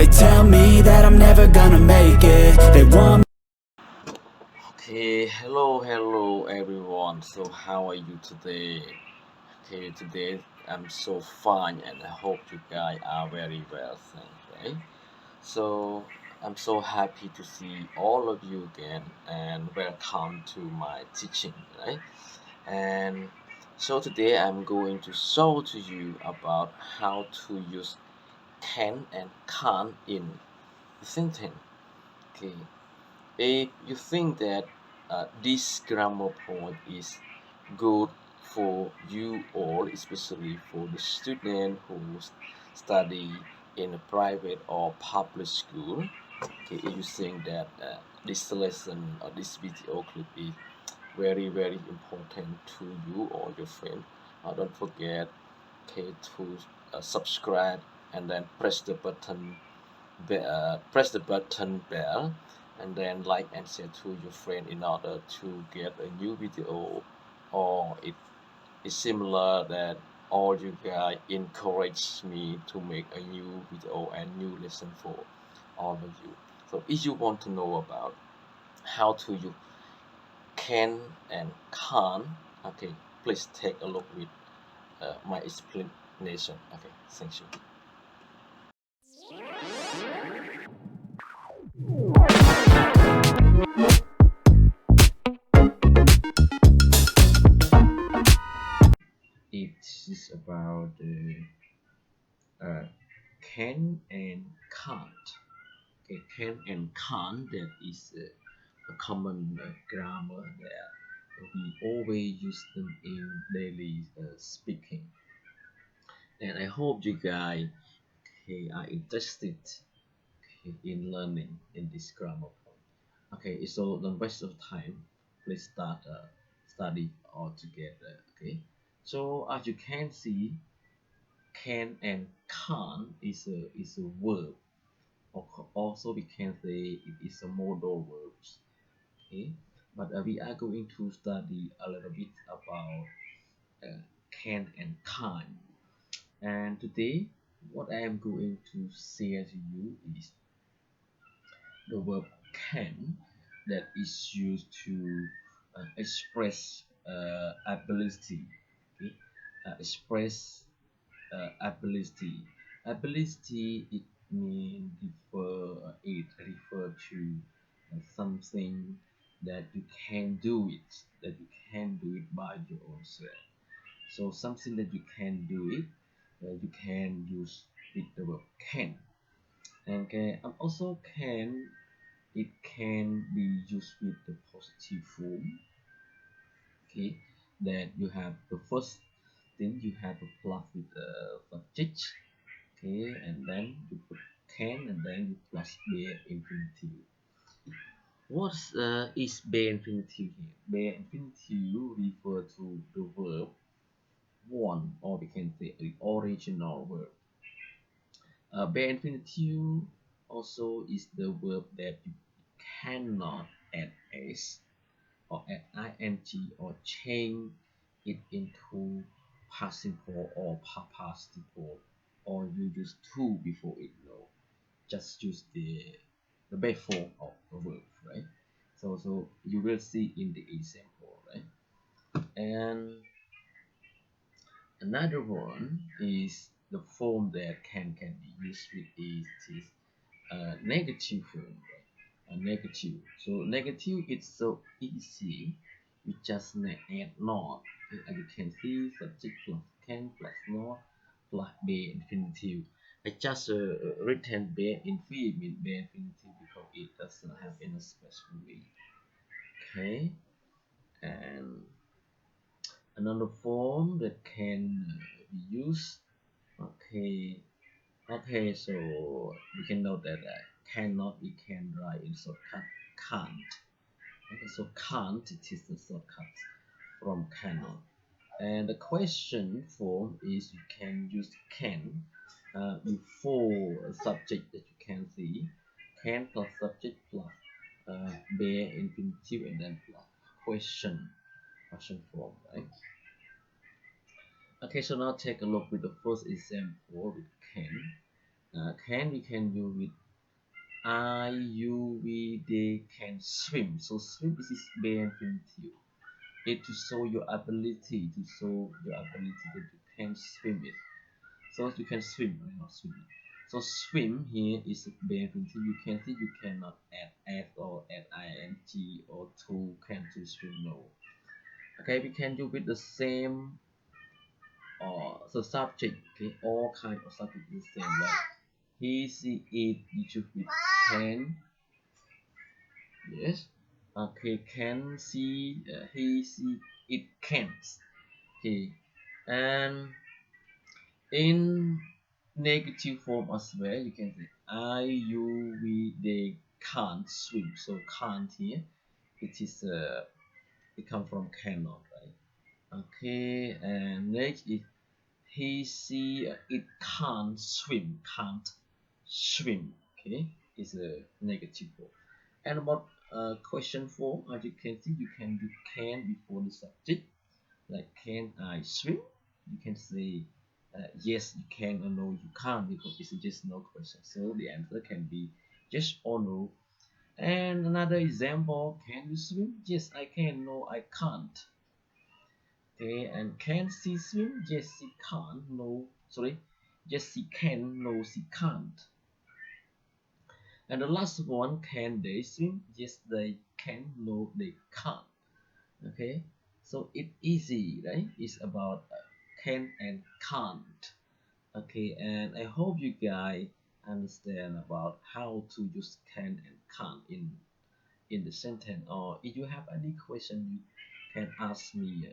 They tell me that I'm never gonna make it. They want Okay, hello everyone. So how are you today? Okay, today I'm so fine and I hope you guys are very well, thanks, right? So I'm so happy to see all of you again and welcome to my teaching, right? And so today I'm going to show to you about how to use can and can't in the sentence. Okay, if you think that this grammar point is good for you all, especially for the student who study in a private or public school, okay, if you think that this lesson or this video clip is very important to you or your friend, don't forget, okay, to subscribe and then press the button bell and then like and share to your friend in order to get a new video, or it is similar that all you guys encourage me to make a new video and new lesson for all of you. So if you want to know about how to use can and can't, okay, please take a look with my explanation. Okay, thank you. It is about uh, can and can't. Okay, can and can't, that is a common grammar that we always use them in daily speaking. And I hope you guys, okay, are interested, okay, in learning in this grammar point. Okay, so don't waste of time. Please start study all together. Okay, so as you can see, can and can't is a verb. Also, we can say it is a modal verbs. Okay, but we are going to study a little bit about uh, can and can't. And today, what I am going to share to you is the verb can that is used to express ability. Okay, express ability. Ability, it refer to something that you can do it, by your own self. So something that you can do it, you can use with the verb can. And also can, it can be used with the positive form. Okay, that you have the first thing, you have a plus with the subject. Okay, and then you put can and then you plus bare infinitive. What is bare infinitive here? Bare infinitive refer to the verb one, or we can say the original verb. Bare infinitive also is the verb that you cannot add s or add ing or change it into participle or participle, or you use to before it. No, just use the base form of the verb, right? So you will see in the example, right? And another one is the form that can be used with is negative form, right? A negative. So negative, it's so easy. We just add not. Okay, as you can see, subject plus can plus not plus bare infinitive. I just written bare infinitive, bare infinitive because it doesn't have any special way. Okay, and another form that can be used. Okay, okay, so we can note that cannot, we can write in shortcut can't. Okay, so can't, it is the shortcut from cannot. And the question form is you can use can before a subject that you can see. Can plus subject plus bare infinitive and then plus question form, right? Okay, so now take a look with the first example with can. can we can do with I, you, we, they can swim. So swim is bare infinitive. It to show your ability, to show your ability that you can swim it. So you can swim, not swimming. So swim here is a bare infinitive. You can see you cannot add s or add ing or to can to swim, no. Okay, we can do with the same or the subject. Okay, all kind of subject is the same. Like he, she, it, you should with can. Yes. Okay, can see he, she, it can't. Okay, and in negative form as well, you can say I, you, we, they can't swim. So can't here, it is it come from cannot, right? Okay, and next is he, she, it can't swim. Can't swim. Okay, is a negative form. And about question 4, as you can see, you can do can before the subject. Like can I swim? You can say yes you can or no you can't, because it's just no question. So the answer can be yes or no. And another example, can you swim? Yes I can, no I can't. Okay, and can she swim? Yes she can, no sorry, yes she can, no she can't. And the last one, can they swim? Yes they can, no they can't. Okay, so it's easy, right? It's about can and can't. Okay, and I hope you guys understand about how to use can and can't in the sentence. Or if you have any question, you can ask me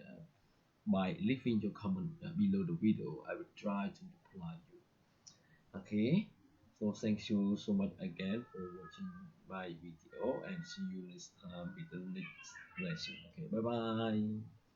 by leaving your comment below the video. I will try to reply you. Okay, so thank you so much again for watching my video, and see you next time with the next lesson. Okay, bye bye.